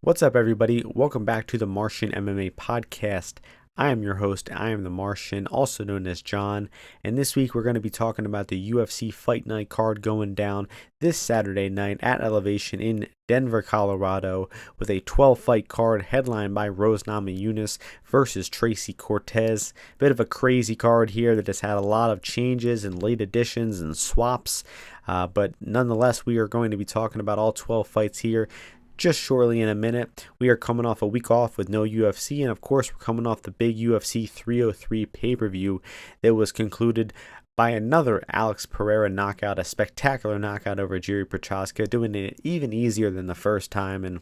What's up, everybody? Welcome back to the Martian MMA podcast. I am your host. I am the Martian, also known as John. And this week we're going to be talking about the UFC Fight Night card going down this Saturday night at Elevation in Denver, Colorado, with a 12-fight card headlined by Rose Namajunas versus Tracy Cortez. Bit of a crazy card here that has had a lot of changes and late additions and swaps. But nonetheless, we are going to be talking about all 12 fights here just shortly in a minute. We are coming off a week off with no UFC, and of course we're coming off the big UFC 303 pay-per-view that was concluded by another Alex Pereira knockout, a spectacular knockout over Jasudavicius-Kline, doing it even easier than the first time. And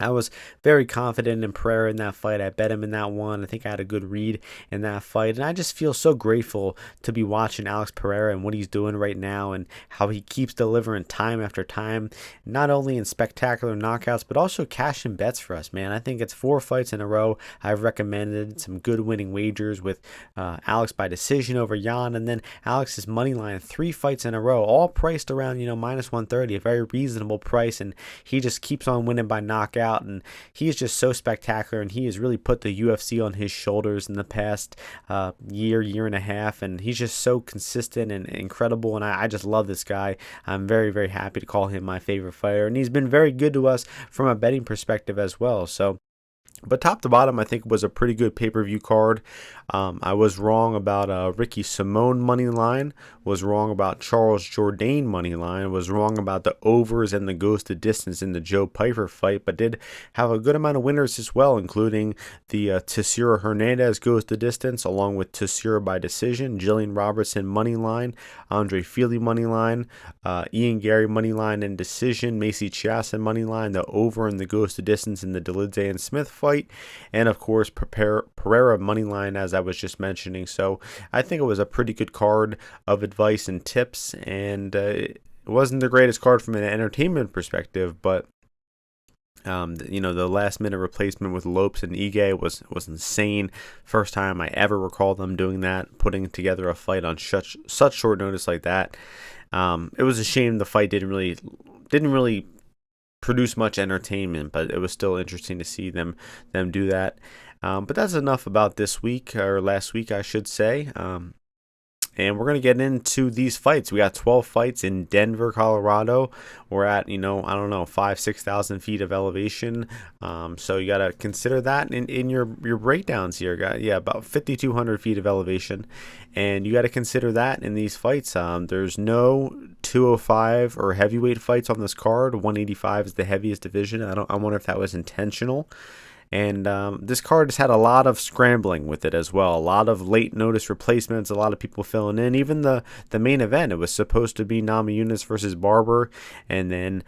I was very confident in Pereira in that fight. I bet him in that one. I think I had a good read in that fight. And I just feel so grateful to be watching Alex Pereira and what he's doing right now and how he keeps delivering time after time, not only in spectacular knockouts, but also cashing bets for us, man. I think it's 4 fights in a row. I've recommended some good winning wagers with Alex by decision over Jan, and then Alex's money line, 3 fights in a row, all priced around, minus 130, a very reasonable price. And he just keeps on winning by knockout. And he is just so spectacular, and he has really put the UFC on his shoulders in the past year and a half, and he's just so consistent and incredible, and I just love this guy. I'm very, very happy to call him my favorite fighter, and he's been very good to us from a betting perspective as well. But top to bottom, I think it was a pretty good pay-per-view card. I was wrong about Ricky Simone money line, was wrong about Charles Jourdain money line, was wrong about the overs and the ghosted distance in the Joe Piper fight, but did have a good amount of winners as well, including the Teixeira Hernandez ghosted distance, along with Teixeira by decision, Jillian Robertson money line, Andre Feely money line, Ian Gary money line and decision, Macy Chiasson money line, the over and the ghosted distance in the Delidze and Smith fight, and of course Pereira money line, as I was just mentioning. So I think it was a pretty good card of advice and tips, and it wasn't the greatest card from an entertainment perspective, but the last minute replacement with Lopes and Ige was insane. First time I ever recall them doing that, putting together a fight on such short notice like that. It was a shame the fight didn't really produce much entertainment, but it was still interesting to see them do that. But that's enough about this week, or last week I should say. And we're going to get into these fights. We got 12 fights in Denver, Colorado. We're at, 5,000-6,000 feet of elevation. So you got to consider that in your breakdowns here. About 5,200 feet of elevation. And you got to consider that in these fights. There's no 205 or heavyweight fights on this card. 185 is the heaviest division. I wonder if that was intentional. And this card has had a lot of scrambling with it as well. A lot of late notice replacements, a lot of people filling in. Even the main event, it was supposed to be Namajunas versus Barber. And then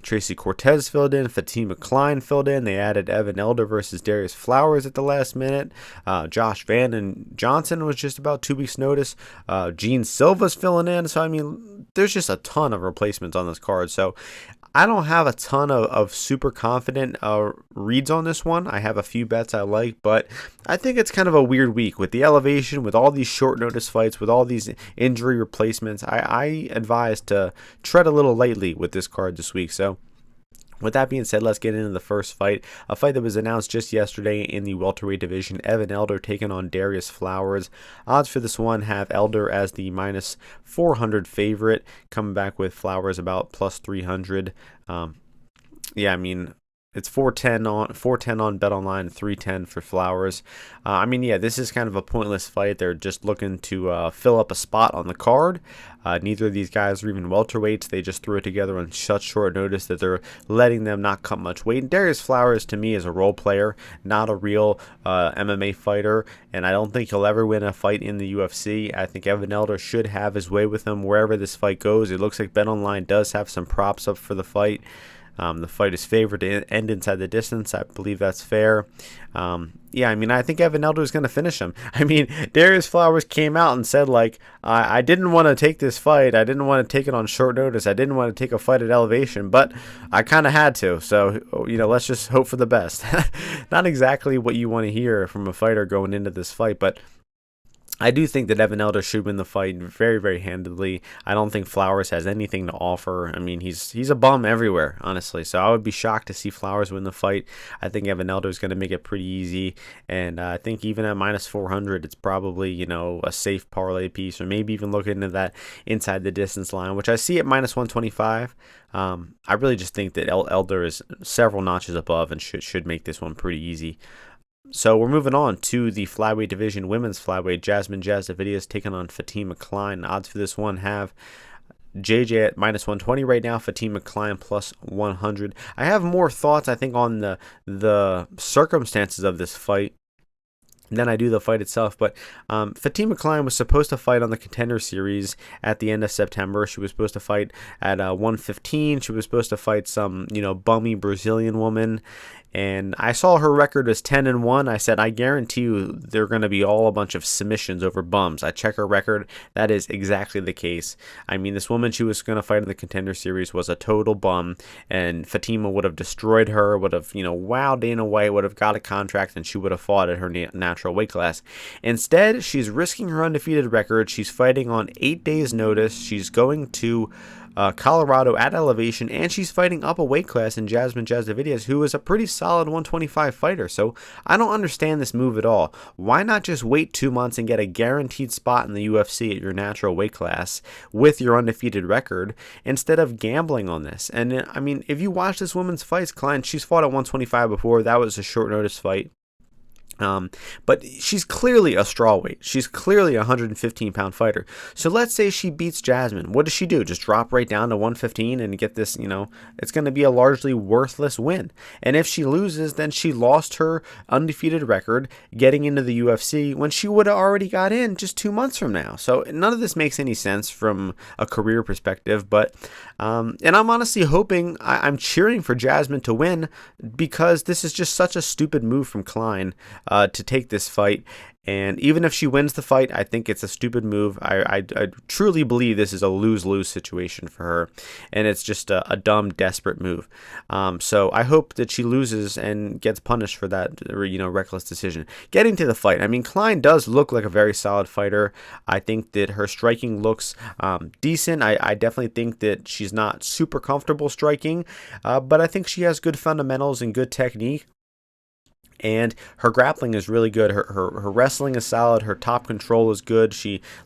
Tracy Cortez filled in, Fatima Klein filled in. They added Evan Elder versus Darius Flowers at the last minute. Josh Van and Johnson was just about 2 weeks' notice. Gene Silva's filling in. So, there's just a ton of replacements on this card. So, I don't have a ton of super confident reads on this one. I have a few bets I like, but I think it's kind of a weird week with the elevation, with all these short notice fights, with all these injury replacements. I advise to tread a little lightly with this card this week. So with that being said, let's get into the first fight. A fight that was announced just yesterday in the welterweight division. Evan Elder taking on Darius Flowers. Odds for this one have Elder as the minus 400 favorite, coming back with Flowers about plus 300. It's 410 on Bet Online, 310 for Flowers. This is kind of a pointless fight. They're just looking to fill up a spot on the card. Neither of these guys are even welterweights. They just threw it together on such short notice that they're letting them not cut much weight. And Darius Flowers, to me, is a role player, not a real MMA fighter, and I don't think he'll ever win a fight in the UFC. I think Evan Elder should have his way with him wherever this fight goes. It looks like Bet Online does have some props up for the fight. The fight is favored to end inside the distance. I believe that's fair. I think Evan Elder is going to finish him. Darius Flowers came out and said, I didn't want to take this fight. I didn't want to take it on short notice. I didn't want to take a fight at elevation, but I kind of had to. So, let's just hope for the best. Not exactly what you want to hear from a fighter going into this fight, but I do think that Evan Elder should win the fight very, very handedly. I don't think Flowers has anything to offer. I mean, he's a bum everywhere, honestly. So I would be shocked to see Flowers win the fight. I think Evan Elder is going to make it pretty easy, and I think even at minus 400, it's probably a safe parlay piece, or maybe even look into that inside the distance line, which I see at minus 125. I really just think that Elder is several notches above and should make this one pretty easy. So we're moving on to the flyweight division, women's flyweight. Jasudavicius taking on Fatima-Kline. Odds for this one have JJ at minus 120 right now, Fatima-Kline plus 100. I have more thoughts, I think, on the circumstances of this fight than I do the fight itself. But Fatima-Kline was supposed to fight on the Contender Series at the end of September. She was supposed to fight at 115. She was supposed to fight some bummy Brazilian woman. And I saw her record as 10-1. I said, I guarantee you they're going to be all a bunch of submissions over bums. I check her record. That is exactly the case. I mean, this woman she was going to fight in the Contender Series was a total bum, and Fatima would have destroyed her, would have, wowed Dana White, would have got a contract, and she would have fought at her natural weight class. Instead, she's risking her undefeated record. She's fighting on 8 days' notice. She's going to Colorado at elevation, and she's fighting up a weight class in Jasudavicius, who is a pretty solid 125 fighter. So I don't understand this move at all. Why not just wait 2 months and get a guaranteed spot in the UFC at your natural weight class with your undefeated record instead of gambling on this? And I mean, if you watch this woman's fights, Klein, she's fought at 125 before. That was a short notice fight. But she's clearly a strawweight. She's clearly a 115-pound fighter. So let's say she beats Jasmine. What does she do? Just drop right down to 115 and get this, it's going to be a largely worthless win. And if she loses, then she lost her undefeated record getting into the UFC when she would have already got in just 2 months from now. So none of this makes any sense from a career perspective. But, and I'm honestly hoping, I'm cheering for Jasmine to win because this is just such a stupid move from Kline. To take this fight, and even if she wins the fight, I think it's a stupid move. I truly believe this is a lose-lose situation for her, and it's just a dumb, desperate move. So I hope that she loses and gets punished for that, reckless decision. Getting to the fight, I mean, Kline does look like a very solid fighter. I think that her striking looks decent. I definitely think that she's not super comfortable striking, but I think she has good fundamentals and good technique. And her grappling is really good. Her wrestling is solid. Her top control is good.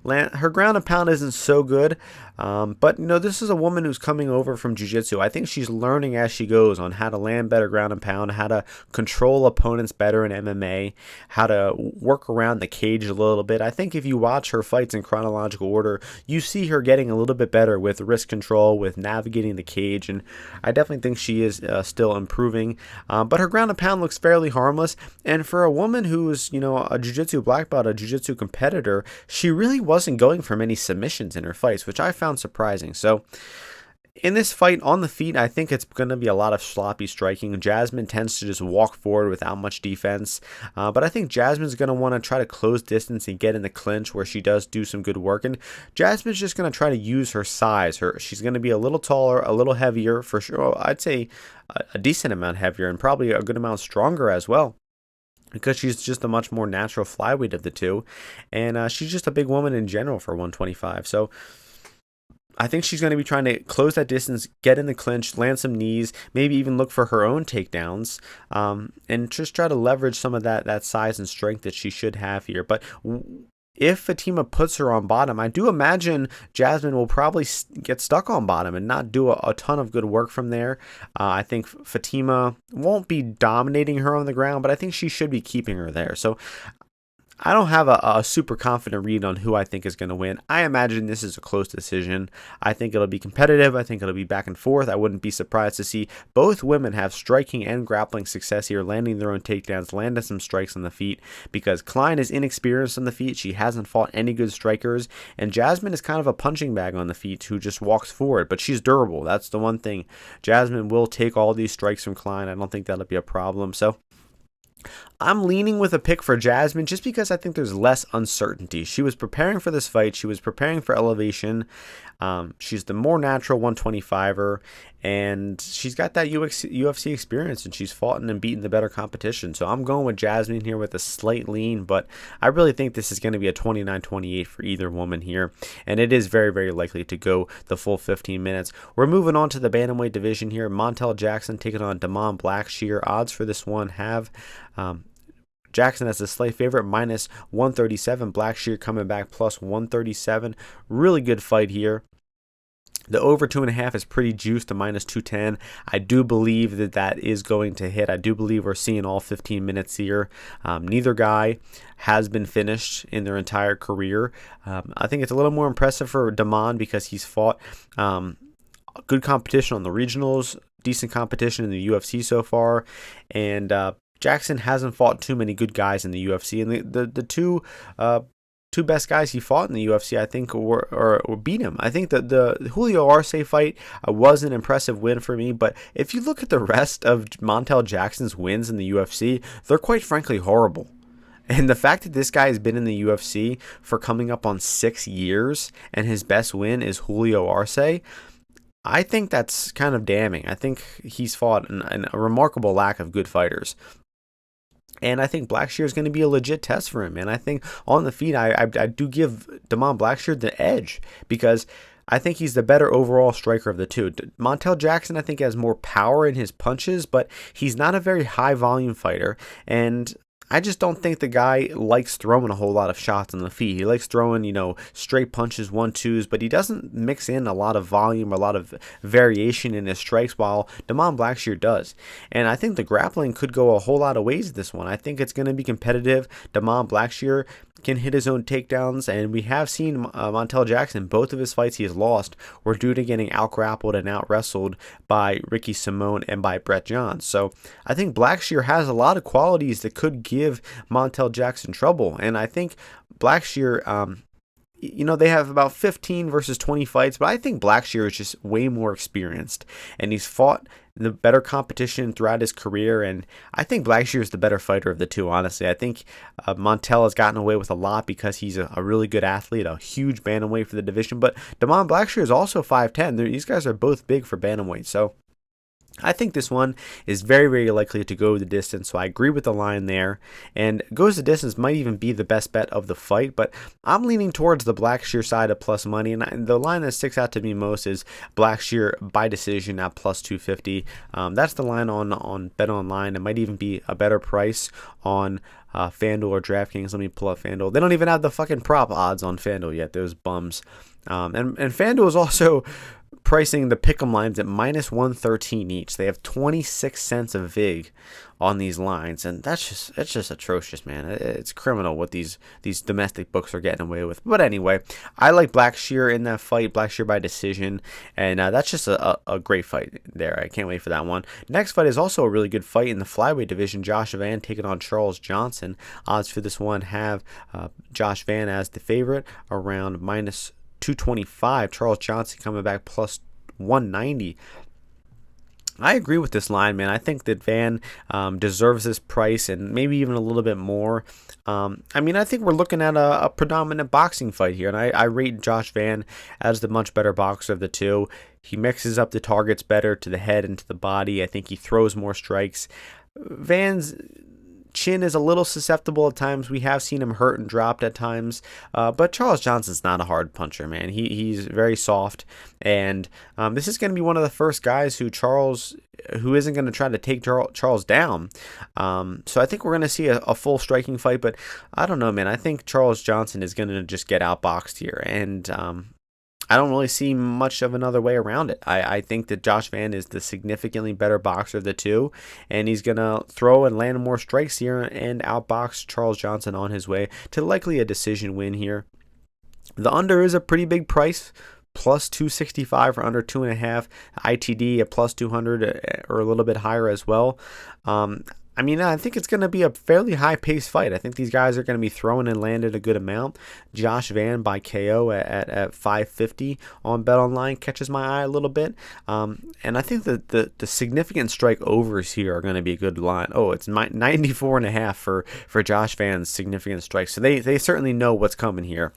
Her ground and pound isn't so good. But this is a woman who's coming over from jiu-jitsu. I think she's learning as she goes on how to land better ground and pound, how to control opponents better in MMA, how to work around the cage a little bit. I think if you watch her fights in chronological order, you see her getting a little bit better with wrist control, with navigating the cage, and I definitely think she is still improving. But her ground and pound looks fairly harmless. And for a woman who's, a jiu-jitsu black belt, a jiu-jitsu competitor, she really wasn't going for many submissions in her fights, which I found surprising. So in this fight on the feet, I think it's going to be a lot of sloppy striking. Jasmine tends to just walk forward without much defense. But I think Jasmine's going to want to try to close distance and get in the clinch where she does do some good work. And Jasmine's just going to try to use her size. She's going to be a little taller, a little heavier for sure. I'd say a decent amount heavier and probably a good amount stronger as well, because she's just a much more natural flyweight of the two. And she's just a big woman in general for 125. So I think she's going to be trying to close that distance, get in the clinch, land some knees, maybe even look for her own takedowns, and just try to leverage some of that size and strength that she should have here. But if Fatima puts her on bottom, I do imagine Jasmine will probably get stuck on bottom and not do a ton of good work from there. I think Fatima won't be dominating her on the ground, but I think she should be keeping her there. So I don't have a super confident read on who I think is going to win. I imagine this is a close decision. I think it'll be competitive. I think it'll be back and forth. I wouldn't be surprised to see both women have striking and grappling success here, landing their own takedowns, landing some strikes on the feet, because Kline is inexperienced on the feet. She hasn't fought any good strikers, and Jasmine is kind of a punching bag on the feet who just walks forward, but she's durable. That's the one thing. Jasmine will take all these strikes from Kline. I don't think that'll be a problem. So I'm leaning with a pick for Jasmine just because I think there's less uncertainty. She was preparing for this fight. She was preparing for elevation. She's the more natural 125er. and she's got that UFC experience, and she's fought and beaten the better competition. So I'm going with Jasmine here with a slight lean, but I really think this is going to be a 29-28 for either woman here, and it is very, very likely to go the full 15 minutes. We're moving on to the bantamweight division here. Montel Jackson taking on Jackson-Blackshear. Odds for this one have Jackson as a slight favorite, minus 137. Blackshear coming back plus 137. Really good fight here. The over 2.5 is pretty juiced to minus 210. I do believe that is going to hit. I do believe we're seeing all 15 minutes here. Neither guy has been finished in their entire career. I think it's a little more impressive for Damon because he's fought good competition on the regionals, decent competition in the UFC so far, and Jackson hasn't fought too many good guys in the UFC, and the two best guys he fought in the UFC, I think, or beat him. I think that the Julio Arce fight was an impressive win for me, but if you look at the rest of Montel Jackson's wins in the UFC, they're quite frankly horrible. And the fact that this guy has been in the UFC for coming up on 6 years, and his best win is Julio Arce, I think that's kind of damning. I think he's fought a remarkable lack of good fighters. And I think Blackshear is going to be a legit test for him. And I think on the feet, I do give Blackshear the edge because I think he's the better overall striker of the two. Montel Jackson, I think, has more power in his punches, but he's not a very high volume fighter. And I just don't think the guy likes throwing a whole lot of shots on the feet. He likes throwing, straight punches, 1-2s, but he doesn't mix in a lot of volume, a lot of variation in his strikes, while Blackshear does. And I think the grappling could go a whole lot of ways in this one. I think it's going to be competitive. Blackshear can hit his own takedowns, and we have seen Montel Jackson, both of his fights he has lost were due to getting out-grappled and out-wrestled by Ricky Simone and by Brett Johns. So I think Blackshear has a lot of qualities that could give Montel Jackson trouble, and I think Blackshear, they have about 15 versus 20 fights, but I think Blackshear is just way more experienced, and he's fought the better competition throughout his career, and I think Blackshear is the better fighter of the two, honestly. I think Montel has gotten away with a lot because he's a really good athlete, a huge bantamweight for the division, but Blackshear is also 5'10". These guys are both big for bantamweight, so I think this one is very, very likely to go the distance, so I agree with the line there. And goes the distance might even be the best bet of the fight, but I'm leaning towards the Blackshear side of plus money, and the line that sticks out to me most is Blackshear by decision at plus 250. That's the line on Bet Online. It might even be a better price on FanDuel or DraftKings. Let me pull up FanDuel. They don't even have the fucking prop odds on FanDuel yet, those bums. And FanDuel is also pricing the pick'em lines at minus 113 each. They have 26 cents of VIG on these lines, and it's just atrocious, man. It's criminal what these domestic books are getting away with. But anyway, I like Blackshear in that fight, Blackshear by decision, and that's just a great fight there. I can't wait for that one. Next fight is also a really good fight in the flyweight division. Josh Van taking on Charles Johnson. Odds for this one have Josh Van as the favorite, around minus 225. Charles Johnson coming back plus 190. I agree with this line, man. I think that Van deserves this price and maybe even a little bit more. I think we're looking at a predominant boxing fight here, and I rate Josh Van as the much better boxer of the two. He mixes up the targets better to the head and to the body. I think he throws more strikes. Van's chin is a little susceptible at times. We have seen him hurt and dropped at times, but Charles Johnson's not a hard puncher, man. He's very soft, and this is going to be one of the first guys who isn't going to try to take Charles down. So I think we're going to see a full striking fight, but I don't know, man. I think Charles Johnson is going to just get outboxed here, and I don't really see much of another way around it. I think that Josh Van is the significantly better boxer of the two, and he's going to throw and land more strikes here and outbox Charles Johnson on his way to likely a decision win here. The under is a pretty big price, plus 265 for under 2.5. ITD at plus 200 or a little bit higher as well. I think it's going to be a fairly high-paced fight. I think these guys are going to be throwing and landing a good amount. Josh Van by KO at 550 on BetOnline catches my eye a little bit. And I think that the significant strike overs here are going to be a good line. Oh, it's 94.5 for Josh Van's significant strikes. So they certainly know what's coming here.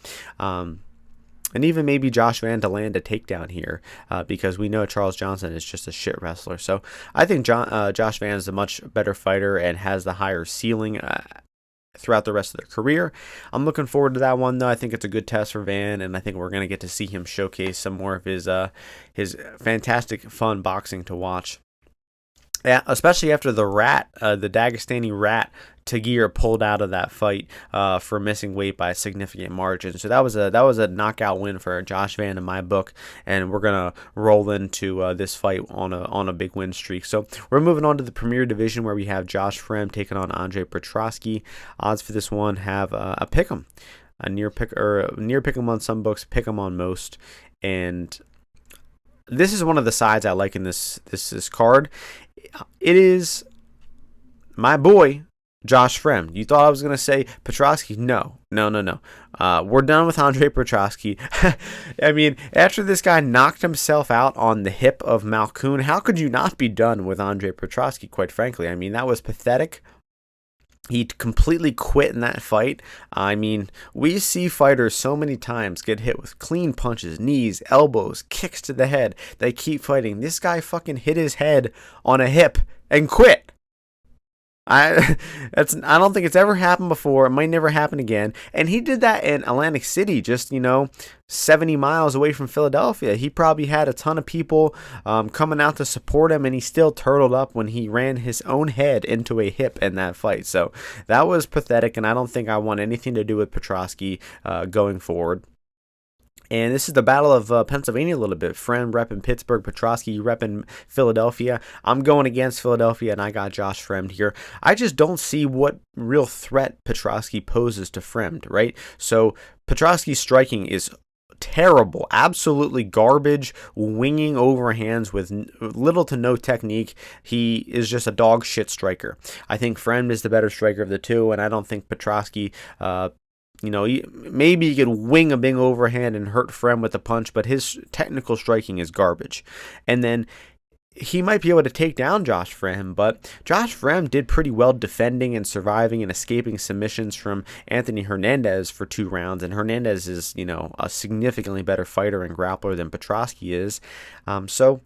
and even maybe Josh Van to land a takedown here, because we know Charles Johnson is just a shit wrestler. So I think Josh Van is a much better fighter and has the higher ceiling throughout the rest of their career. I'm looking forward to that one, though. I think it's a good test for Van, and I think we're going to get to see him showcase some more of his fantastic, fun boxing to watch. Yeah, especially after the Dagestani rat Tagir pulled out of that fight for missing weight by a significant margin. So that was a knockout win for Josh Van in my book, and we're gonna roll into this fight on a big win streak. So we're moving on to the Premier Division, where we have Josh Fremd taking on Andre Petroski. Odds for this one have a pick'em, a near pick'em on some books, pick'em on most, and this is one of the sides I like in this card. It is my boy Josh Fremd. You thought I was going to say Petroski? No. We're done with Andre Petroski. I mean, after this guy knocked himself out on the hip of Malkoun, how could you not be done with Andre Petroski, quite frankly? I mean, that was pathetic. He completely quit in that fight. I mean, we see fighters so many times get hit with clean punches, knees, elbows, kicks to the head. They keep fighting. This guy fucking hit his head on a hip and quit. I don't think it's ever happened before. It might never happen again. And he did that in Atlantic City, just 70 miles away from Philadelphia. He probably had a ton of people coming out to support him, and he still turtled up when he ran his own head into a hip in that fight. So that was pathetic, and I don't think I want anything to do with Petroski going forward. And this is the battle of Pennsylvania a little bit. Fremd repping Pittsburgh, Petroski repping Philadelphia. I'm going against Philadelphia, and I got Josh Fremd here. I just don't see what real threat Petroski poses to Fremd, right? So Petroski's striking is terrible, absolutely garbage, winging overhands with little to no technique. He is just a dog shit striker. I think Fremd is the better striker of the two, and I don't think Petroski maybe he could wing a big overhand and hurt Fremd with a punch, but his technical striking is garbage. And then he might be able to take down Josh Fremd, but Josh Fremd did pretty well defending and surviving and escaping submissions from Anthony Hernandez for 2 rounds. And Hernandez is, a significantly better fighter and grappler than Petroski is. So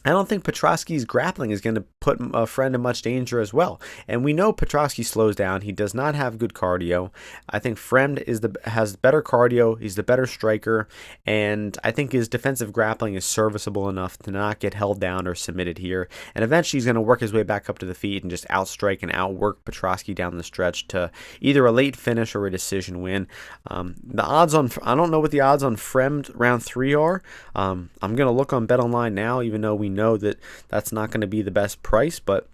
I don't think Petroski's grappling is going to put Fremd in much danger as well. And we know Petroski slows down. He does not have good cardio. I think Fremd has better cardio. He's the better striker. And I think his defensive grappling is serviceable enough to not get held down or submitted here. And eventually he's going to work his way back up to the feet and just outstrike and outwork Petroski down the stretch to either a late finish or a decision win. The odds on, I don't know what the odds on Fremd round 3 are. I'm going to look on BetOnline now, even though we know that that's not going to be the best price, but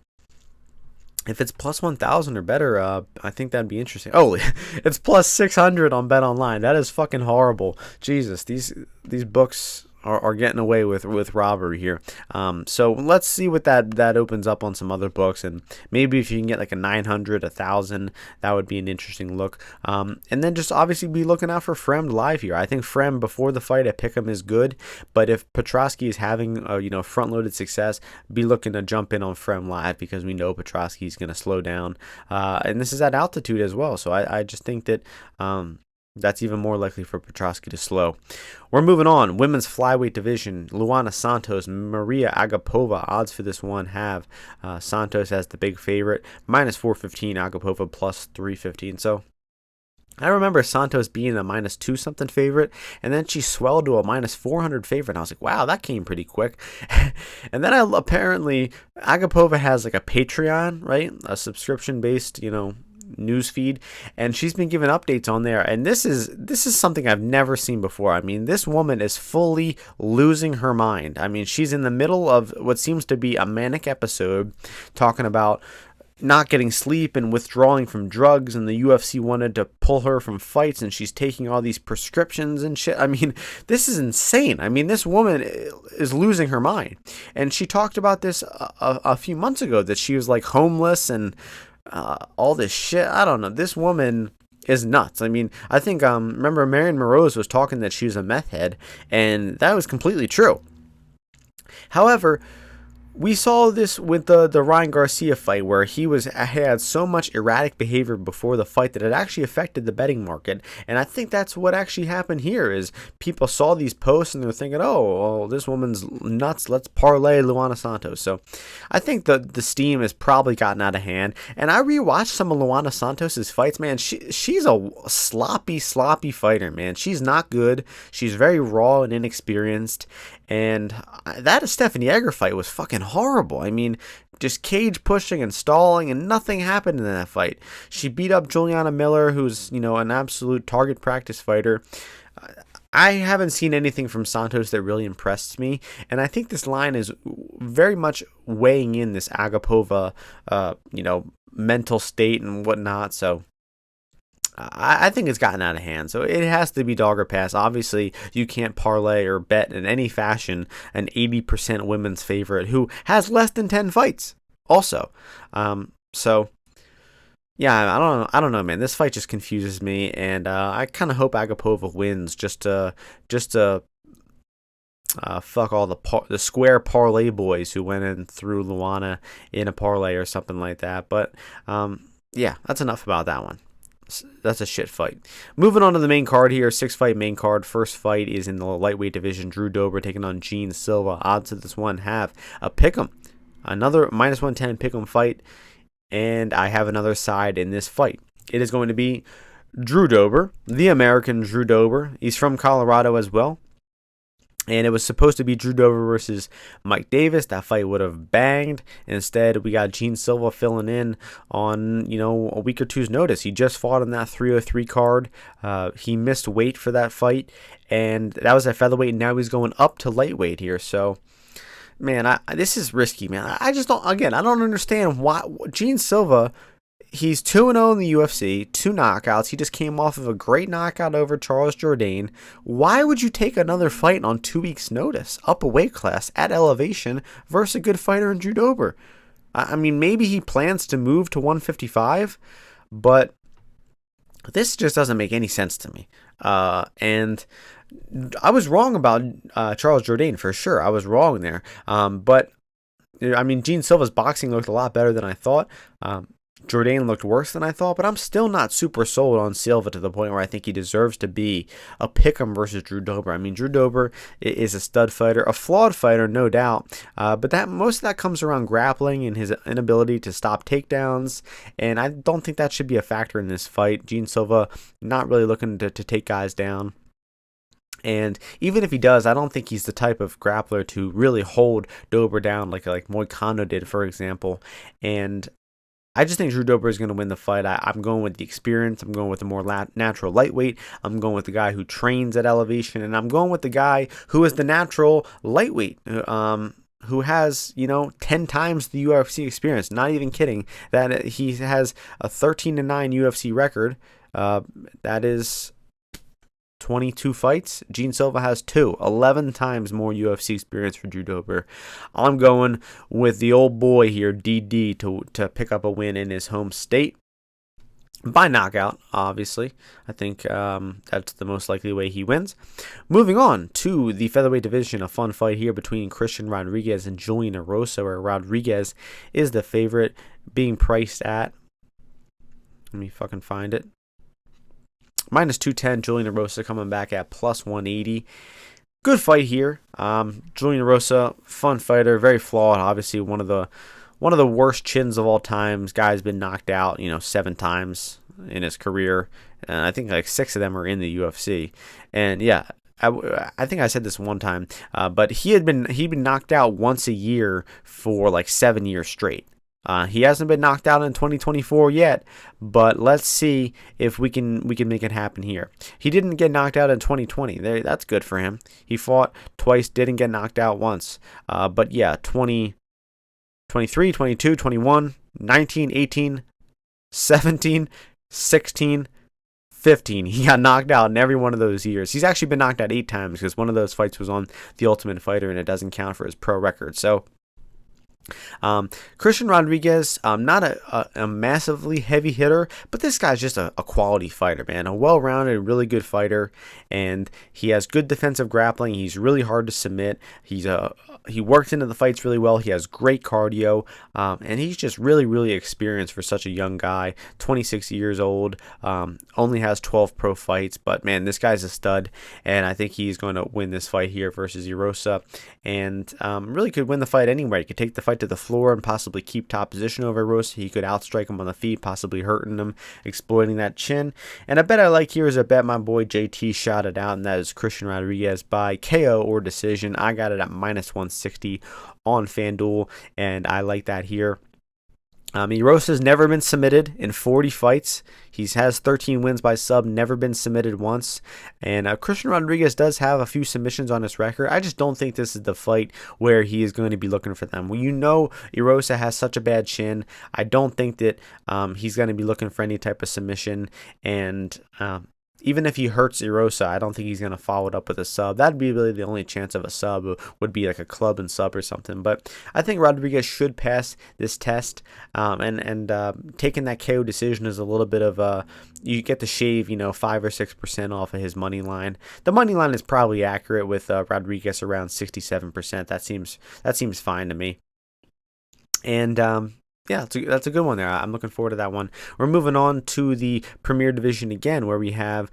if it's plus 1,000 or better, I think that'd be interesting. Oh, it's plus 600 on BetOnline. That is fucking horrible. Jesus, these books are getting away with robbery here. So let's see what that opens up on some other books, and maybe if you can get like a 900, 1,000, that would be an interesting look. And then just obviously be looking out for Fremd live here. I think Fremd before the fight at Pick'em is good, but if Petroski is having front-loaded success, be looking to jump in on Fremd live because we know Petroski is going to slow down, and this is at altitude as well. So I just think that that's even more likely for Petroski to slow. We're moving on. Women's flyweight division. Luana Santos, Maria Agapova. Odds for this one have Santos as the big favorite. Minus 415. Agapova plus 315. So I remember Santos being a minus 2 something favorite, and then she swelled to a minus 400 favorite. And I was like, wow, that came pretty quick. And then apparently Agapova has like a Patreon, right? A subscription based, news feed, and she's been giving updates on there, and this is something I've never seen before. I mean, this woman is fully losing her mind. I mean, she's in the middle of what seems to be a manic episode, talking about not getting sleep and withdrawing from drugs, and the UFC wanted to pull her from fights, and she's taking all these prescriptions and shit. I mean, this is insane. I mean, this woman is losing her mind, and she talked about this a few months ago, that she was like homeless and all this shit. I don't know. This woman is nuts. I mean, I think remember Marion Moroz was talking that she was a meth head, and that was completely true. However, we saw this with the Ryan Garcia fight, where he had so much erratic behavior before the fight that it actually affected the betting market. And I think that's what actually happened here. Is people saw these posts and they're thinking, oh, well, this woman's nuts, let's parlay Luana Santos. So I think the steam has probably gotten out of hand. And I rewatched some of Luana Santos's fights. Man, she's a sloppy fighter, man. She's not good. She's very raw and inexperienced. And that Stephanie Egger fight was fucking horrible. I mean, just cage pushing and stalling, and nothing happened in that fight. She beat up Juliana Miller, who's, an absolute target practice fighter. I haven't seen anything from Santos that really impressed me, and I think this line is very much weighing in this Agapova, mental state and whatnot. So I think it's gotten out of hand. So it has to be dog or pass. Obviously, you can't parlay or bet in any fashion an 80% women's favorite who has less than 10 fights also. So yeah, I don't know, man. This fight just confuses me, and I kind of hope Agapova wins just to fuck all the square parlay boys who went in through Luana in a parlay or something like that. But yeah, that's enough about that one. That's a shit fight. Moving on to the main card here, 6-fight main card. First fight is in the lightweight division. Drew Dober taking on Gene Silva. Odds of this one have a pick'em, another -110 pick'em fight, and I have another side in this fight. It is going to be Drew Dober, the American Drew Dober. He's from Colorado as well. And it was supposed to be Drew Dober versus Mike Davis. That fight would have banged. Instead, we got Gene Silva filling in on, a week or two's notice. He just fought on that 303 card. He missed weight for that fight, and that was at featherweight, and now he's going up to lightweight here. So, man, this is risky, man. I don't understand why Gene Silva. He's 2-0 in the UFC, 2 knockouts. He just came off of a great knockout over Charles Jourdain. Why would you take another fight on 2 weeks' notice, up a weight class, at elevation, versus a good fighter in Drew Dober? I mean, maybe he plans to move to 155, but this just doesn't make any sense to me. And I was wrong about Charles Jourdain, for sure. I was wrong there. But, I mean, Gene Silva's boxing looked a lot better than I thought. Jourdain looked worse than I thought, but I'm still not super sold on Silva to the point where I think he deserves to be a pick'em versus Drew Dober. I mean, Drew Dober is a stud fighter, a flawed fighter, no doubt, but most of that comes around grappling and his inability to stop takedowns, and I don't think that should be a factor in this fight. Gene Silva not really looking to take guys down. And even if he does, I don't think he's the type of grappler to really hold Dober down like Moicano did, for example. And I just think Drew Dober is going to win the fight. I'm going with the experience. I'm going with the more natural lightweight. I'm going with the guy who trains at elevation. And I'm going with the guy who is the natural lightweight, who has, 10 times the UFC experience. Not even kidding. That he has a 13-9 UFC record. That is 22 fights. Gene Silva has 2, 11 times more UFC experience for Drew Dober. I'm going with the old boy here, DD, to pick up a win in his home state by knockout, obviously. I think that's the most likely way he wins. Moving on to the featherweight division, a fun fight here between Christian Rodriguez and Julian Erosa, where Rodriguez is the favorite, being priced at, let me fucking find it, -210. Julian Erosa coming back at +180. Good fight here. Julian Erosa, fun fighter, very flawed. Obviously, one of the worst chins of all time. Guy's been knocked out, 7 times in his career, and I think 6 of them are in the UFC. And yeah, I think I said this one time, but he'd been knocked out once a year for 7 years straight. He hasn't been knocked out in 2024 yet, but let's see if we can make it happen here. He didn't get knocked out in 2020. That's good for him. He fought twice, didn't get knocked out once. But yeah, 2023, 22, 21, 19, 18, 17, 16, 15. He got knocked out in every one of those years. He's actually been knocked out 8 times because one of those fights was on The Ultimate Fighter and it doesn't count for his pro record. So Christian Rodriguez, not a massively heavy hitter, but this guy's just a quality fighter, man. A well-rounded, really good fighter, and he has good defensive grappling. He's really hard to submit. He works into the fights really well. He has great cardio, and he's just really, really experienced for such a young guy. 26 years old, only has 12 pro fights, but man, this guy's a stud, and I think he's going to win this fight here versus Erosa, and really could win the fight anywhere. He could take the fight to the floor and possibly keep top position over Erosa. He could outstrike him on the feet, possibly hurting him, exploiting that chin. And a bet I like here is a bet my boy JT shot out, and that is Christian Rodriguez by KO or decision. I got it at -160 on FanDuel, and I like that here. Erosa's never been submitted in 40 fights. He has 13 wins by sub, never been submitted once. And Christian Rodriguez does have a few submissions on his record. I just don't think this is the fight where he is going to be looking for them. Well, Erosa has such a bad chin. I don't think that he's going to be looking for any type of submission. And even if he hurts Erosa, I don't think he's going to follow it up with a sub. That'd be really the only chance of a sub, would be like a club and sub or something. But I think Rodriguez should pass this test. And taking that KO decision is a little bit of you get to shave 5 or 6% off of his money line. The money line is probably accurate with Rodriguez around 67%. That seems fine to me. And yeah, that's a good one there. I'm looking forward to that one. We're moving on to the Premier Division again, where we have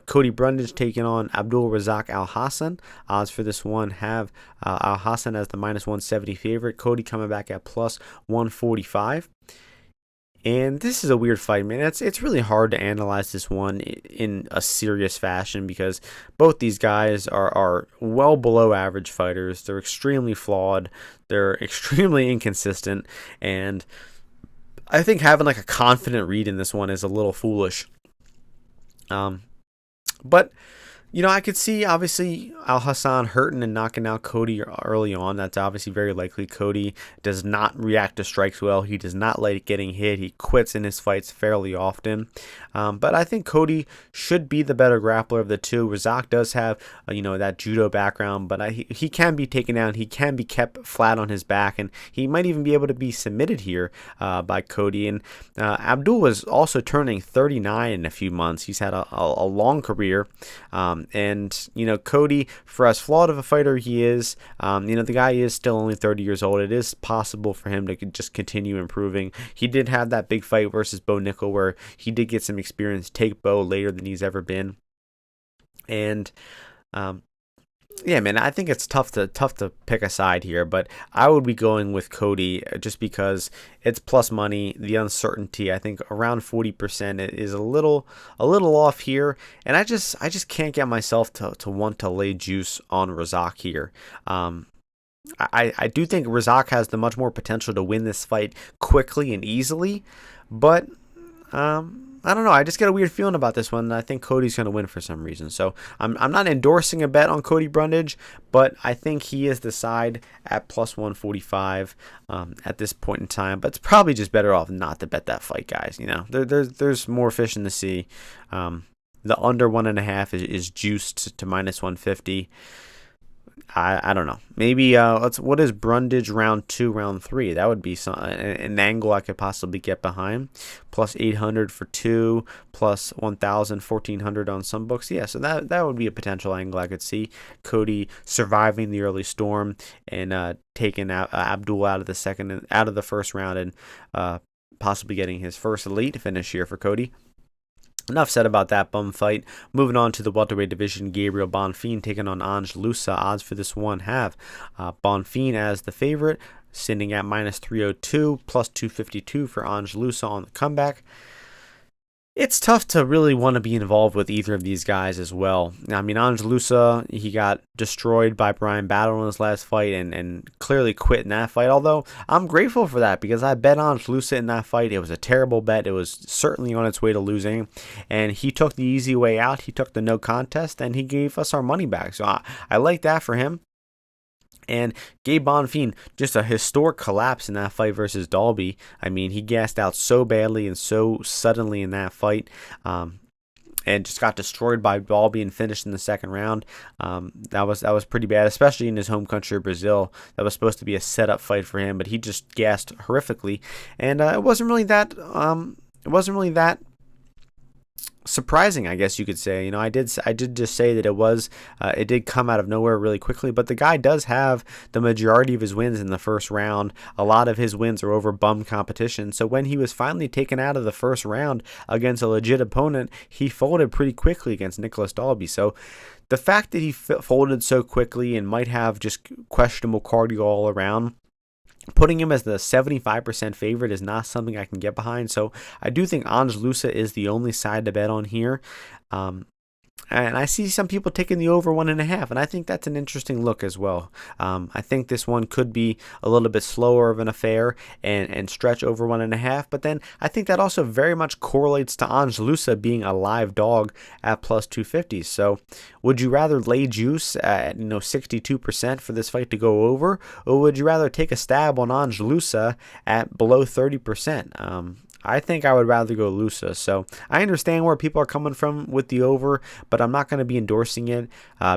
Cody Brundage taking on Abdulrazak-Alhassan. Odds for this one have Alhassan as the -170 favorite. Cody coming back at +145. And this is a weird fight, man. It's really hard to analyze this one in a serious fashion because both these guys are well below average fighters. They're extremely flawed. They're extremely inconsistent. And I think having like a confident read in this one is a little foolish. But I could see, obviously, Alhassan hurting and knocking out Cody early on. That's obviously very likely. Cody does not react to strikes well. He does not like getting hit. He quits in his fights fairly often. But I think Cody should be the better grappler of the two. Razak does have, that judo background, but he can be taken down. He can be kept flat on his back, and he might even be able to be submitted here by Cody. And Abdul was also turning 39 in a few months. He's had a long career. And Cody, for as flawed of a fighter he is, the guy is still only 30 years old. It is possible for him to just continue improving. He did have that big fight versus Bo Nickel where he did get some experience, take Bo later than he's ever been. And yeah, man, I think it's tough to pick a side here, but I would be going with Cody just because it's plus money. The uncertainty, I think around 40% is a little off here, and I just can't get myself to want to lay juice on Razak here. I do think Razak has the much more potential to win this fight quickly and easily, but I don't know. I just get a weird feeling about this one. And I think Cody's going to win for some reason. So I'm not endorsing a bet on Cody Brundage, but I think he is the side at +145 at this point in time. But it's probably just better off not to bet that fight, guys. There's more fish in the sea. The under 1.5 is juiced to -150. I don't know. Maybe what is Brundage round 2, round 3? That would be an angle I could possibly get behind. +800 for 2, +1,000, 1,400 on some books. Yeah, so that would be a potential angle I could see. Cody surviving the early storm and taking Abdul out of the first round and possibly getting his first elite finish here for Cody. Enough said about that bum fight. Moving on to the welterweight division, Gabriel Bonfim taking on Bonfim-Loosa. Odds for this one have Bonfim as the favorite, sitting at -302, +252 for Bonfim-Loosa on the comeback. It's tough to really want to be involved with either of these guys as well. I mean, Bonfim-Loosa, he got destroyed by Brian Battle in his last fight and clearly quit in that fight. Although, I'm grateful for that because I bet Bonfim-Loosa in that fight. It was a terrible bet. It was certainly on its way to losing. And he took the easy way out. He took the no contest and he gave us our money back. So I like that for him. And Gabe Bonfim, just a historic collapse in that fight versus Dalby. I mean, he gassed out so badly and so suddenly in that fight. and just got destroyed by ball being finished in the second round. That was pretty bad, especially in his home country of Brazil. That was supposed to be a setup fight for him, but he just gassed horrifically, and it wasn't really that. Surprising, I guess you could say. I did just say that it did come out of nowhere really quickly, but the guy does have the majority of his wins in the first round. A lot of his wins are over bum competition. So when he was finally taken out of the first round against a legit opponent, he folded pretty quickly against Nicolas Dalby. So the fact that he folded so quickly and might have just questionable cardio all around, putting him as the 75% favorite is not something I can get behind. So I do think Ponzinibbio-Loosa is the only side to bet on here. And I see some people taking the over 1.5, and I think that's an interesting look as well. I think this one could be a little bit slower of an affair and stretch over 1.5, but then I think that also very much correlates to Ponzinibbio-Loosa being a live dog at plus 250. So would you rather lay juice at 62% for this fight to go over, or would you rather take a stab on Ponzinibbio-Loosa at below 30%? I think I would rather go Loosa. So I understand where people are coming from with the over, but I'm not going to be endorsing it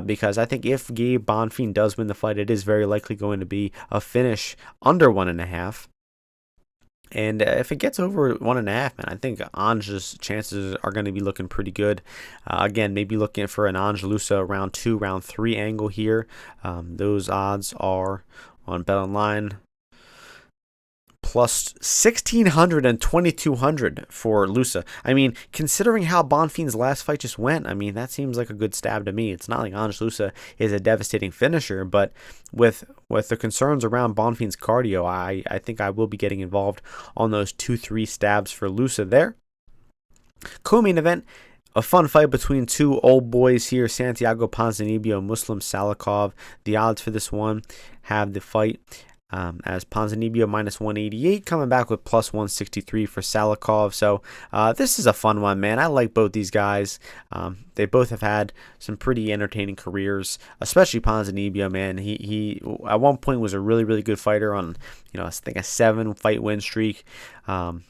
because I think if Gabe Bonfim does win the fight, it is very likely going to be a finish under 1.5. And if it gets over 1.5, man, I think Ange's chances are going to be looking pretty good. Again, maybe looking for an Ponzinibbio-Loosa round 2, round 3 angle here. Those odds are on BetOnline. Plus 1,600 and 2,200 for Loosa. I mean, considering how Bonfim's last fight just went, I mean, that seems like a good stab to me. It's not like Ponzinibbio-Loosa is a devastating finisher, but with the concerns around Bonfim's cardio, I think I will be getting involved on those 2-3 stabs for Loosa there. Co-main event, a fun fight between two old boys here, Santiago Ponzinibbio and Muslim-Salikhov. The odds for this one have the fight as Ponzinibbio minus 188, coming back with plus 163 for Salikhov. So this is a fun one, man. I like both these guys. They both have had some pretty entertaining careers, especially Ponzinibbio, man. He at one point was a really, really good fighter on, I think a 7-fight win streak. And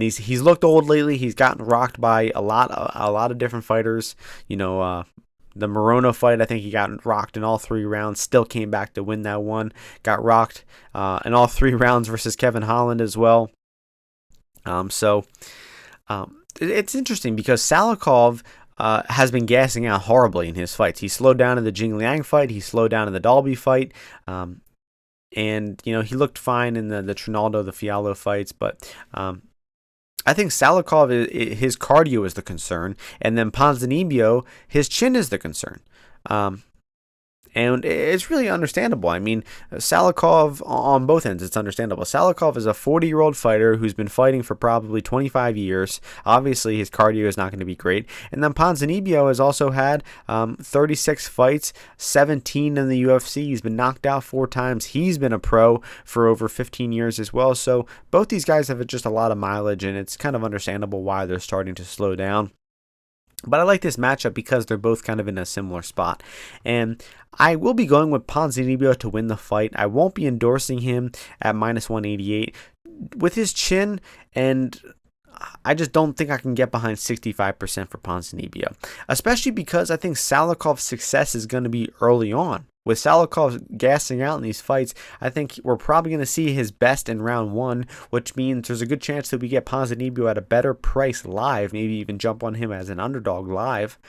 he's looked old lately. He's gotten rocked by a lot of different fighters. The Morono fight, I think he got rocked in all 3 rounds, still came back to win that one. Got rocked in all 3 rounds versus Kevin Holland as well. It's interesting because Salikhov has been gassing out horribly in his fights. He slowed down in the Jing Liang fight. He slowed down in the Dalby fight. And, he looked fine in the Trinaldo, the Fiallo fights, but I think Salikhov, his cardio is the concern, and then Ponzinibbio, his chin is the concern. And it's really understandable. I mean, Salikhov, on both ends, it's understandable. Salikhov is a 40-year-old fighter who's been fighting for probably 25 years. Obviously, his cardio is not going to be great. And then Ponzinibbio has also had 36 fights, 17 in the UFC. He's been knocked out 4 times. He's been a pro for over 15 years as well. So both these guys have just a lot of mileage, and it's kind of understandable why they're starting to slow down. But I like this matchup because they're both kind of in a similar spot. And I will be going with Ponzinibbio to win the fight. I won't be endorsing him at minus 188. With his chin, and I just don't think I can get behind 65% for Ponzinibbio. Especially because I think Salikhov's success is going to be early on. With Salikhov gassing out in these fights, I think we're probably going to see his best in round 1, which means there's a good chance that we get Ponzinibbio at a better price live, maybe even jump on him as an underdog live.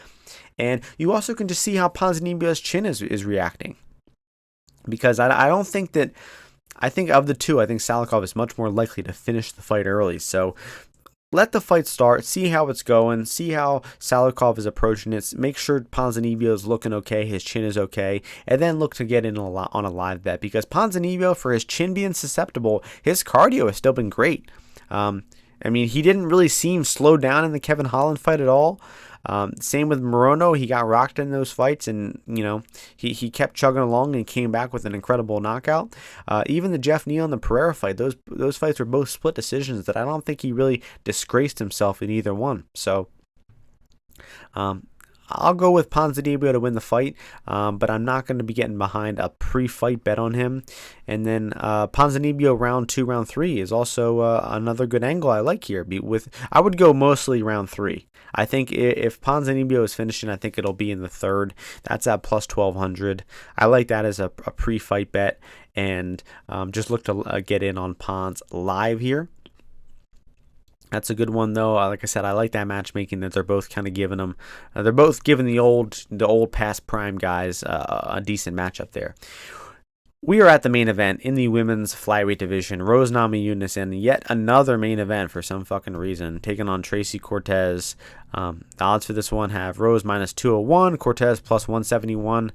And you also can just see how Ponzinibbio's chin is reacting. Because I don't think that, I think of the two, I think Salikhov is much more likely to finish the fight early. So let the fight start, see how it's going, see how Salikhov is approaching it, make sure Ponzinibbio is looking okay, his chin is okay, and then look to get in on a live bet. Because Ponzinibbio, for his chin being susceptible, his cardio has still been great. I mean, he didn't really seem slowed down in the Kevin Holland fight at all. Same with Morono. He got rocked in those fights, and he kept chugging along and came back with an incredible knockout. Even the Jeff Neal and the Pereira fight, those fights were both split decisions that I don't think he really disgraced himself in either one. So I'll go with Ponzinibbio to win the fight, but I'm not going to be getting behind a pre-fight bet on him. And then Ponzinibbio round 2, round 3 is also another good angle I like here. I would go mostly round 3. I think if Ponzinibbio is finishing, I think it'll be in the third. That's at plus 1,200. I like that as a pre-fight bet, and just look to get in on Ponz live here. That's a good one, though. Like I said, I like that matchmaking that they're both kind of giving them. They're both giving the old past prime guys a decent matchup there. We are at the main event in the women's flyweight division. Rose Namajunas in yet another main event for some fucking reason, taking on Tracy Cortez. The odds for this one have Rose minus 201, Cortez plus 171.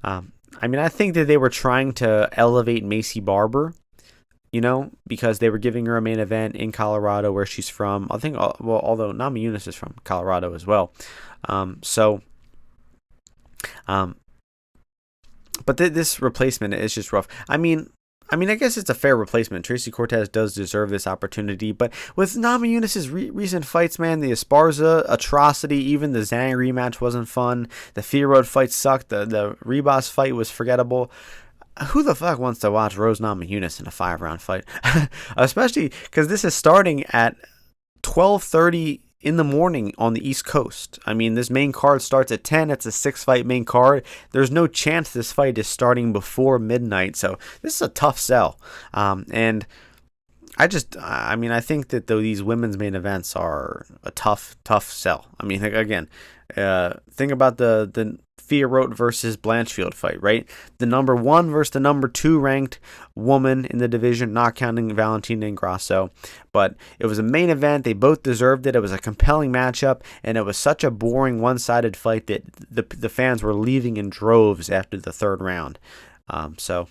I think that they were trying to elevate Macy Barber, because they were giving her a main event in Colorado where she's from. I think, although Namajunas is from Colorado as well. But this replacement is just rough. I guess it's a fair replacement. Tracy Cortez does deserve this opportunity, but with Namajunas' recent fights, man, the Esparza atrocity, even the Zhang rematch wasn't fun. The Fierro fight sucked. The Ribas fight was forgettable. Who the fuck wants to watch Rose Namajunas in a 5-round fight? Especially because this is starting at 12:30 in the morning on the East Coast. This main card starts at 10. It's a 6-fight main card. There's no chance this fight is starting before midnight. So this is a tough sell. And I think that these women's main events are a tough sell. Again, think about the Fierro versus Blanchfield fight, right? The number 1 versus the number 2 ranked woman in the division, not counting Valentina Ingrosso. But it was a main event. They both deserved it. It was a compelling matchup, and it was such a boring, one-sided fight that the fans were leaving in droves after the third round. So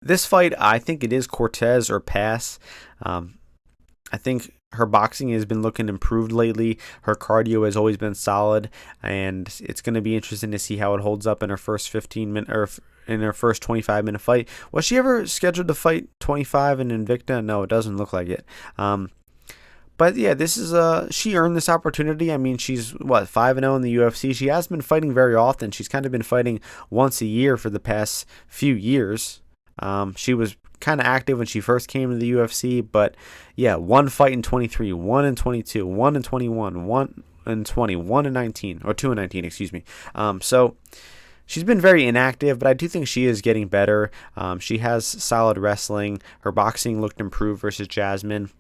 this fight, I think it is Cortez or pass. I think her boxing has been looking improved lately. Her cardio has always been solid, and it's going to be interesting to see how it holds up in her first 15-minute or in her first 25-minute fight. Was she ever scheduled to fight 25 in Invicta? No, it doesn't look like it. But yeah, this is she earned this opportunity. She's 5-0 in the UFC. She hasn't been fighting very often. She's kind of been fighting once a year for the past few years. She was kind of active when she first came to the UFC, but yeah, 1 fight in 23, 1 in 22, 1 in 21, 1 in 20, 1 in 19, or 2 in 19, excuse me. So she's been very inactive, but I do think she is getting better. She has solid wrestling. Her boxing looked improved versus Jasmine.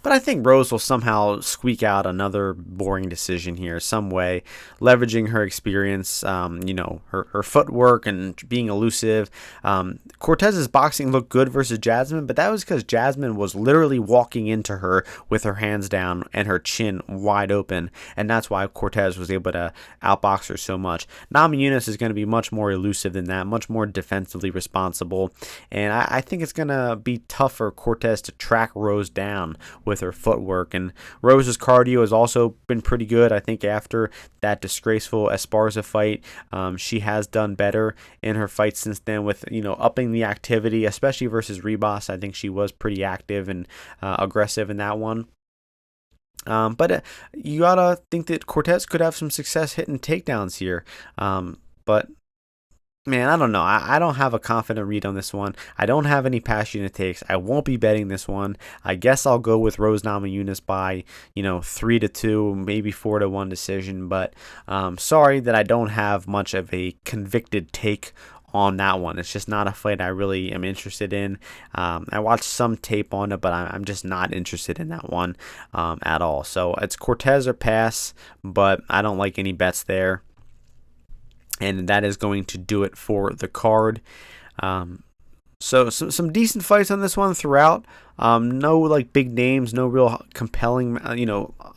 But I think Rose will somehow squeak out another boring decision here some way, leveraging her experience, her footwork and being elusive. Cortez's boxing looked good versus Jasmine, but that was because Jasmine was literally walking into her with her hands down and her chin wide open, and that's why Cortez was able to outbox her so much. Namajunas is going to be much more elusive than that, much more defensively responsible, and I think it's going to be tough for Cortez to track Rose down with her footwork. And Rose's cardio has also been pretty good. I think after that disgraceful Esparza fight, she has done better in her fights since then with upping the activity, especially versus Ribas. I think she was pretty active and aggressive in that one. But you gotta think that Cortez could have some success hitting takedowns here. But man, I don't know. I don't have a confident read on this one. I don't have any passionate takes. I won't be betting this one. I guess I'll go with Rose Namajunas by 3-2, maybe 4-1 decision. But sorry that I don't have much of a convicted take on that one. It's just not a fight I really am interested in. I watched some tape on it, but I'm just not interested in that one at all. So it's Cortez or pass, but I don't like any bets there. And that is going to do it for the card. So some decent fights on this one throughout. No big names, no real compelling,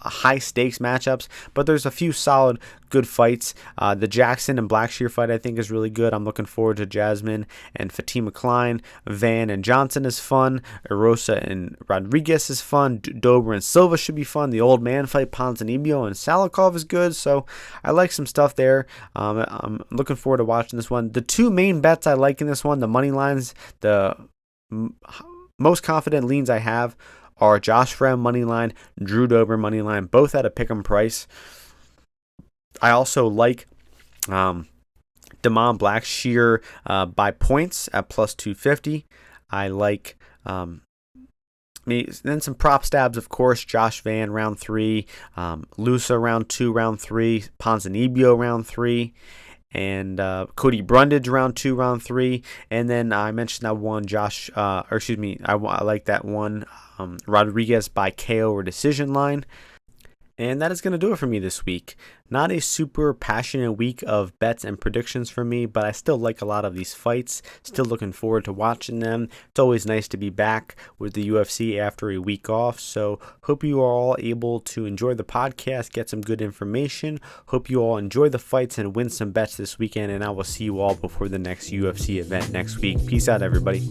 high stakes matchups, but there's a few solid, good fights. The Jackson and Blackshear fight I think is really good. I'm looking forward to Jasmine and Fatima Klein. Van and Johnson is fun. Erosa and Rodriguez is fun. Dober and Silva should be fun. The old man fight, Ponzinibbio and Salikhov is good. So I like some stuff there. I'm looking forward to watching this one. The two main bets I like in this one, the money lines, the most confident leans I have are Josh Fremd moneyline, Drew Dober moneyline, both at a pick'em price. I also like Jackson-Blackshear by points at plus 250. I like then some prop stabs, of course. Josh Van round 3, Loosa round 2, round 3, Ponzinibbio round 3, and Cody Brundage round 2, round 3. And then I mentioned that one I like that one Rodriguez by KO or decision line. And that is going to do it for me this week. Not a super passionate week of bets and predictions for me, but I still like a lot of these fights. Still looking forward to watching them. It's always nice to be back with the UFC after a week off. So hope you are all able to enjoy the podcast, get some good information. Hope you all enjoy the fights and win some bets this weekend. And I will see you all before the next UFC event next week. Peace out, everybody.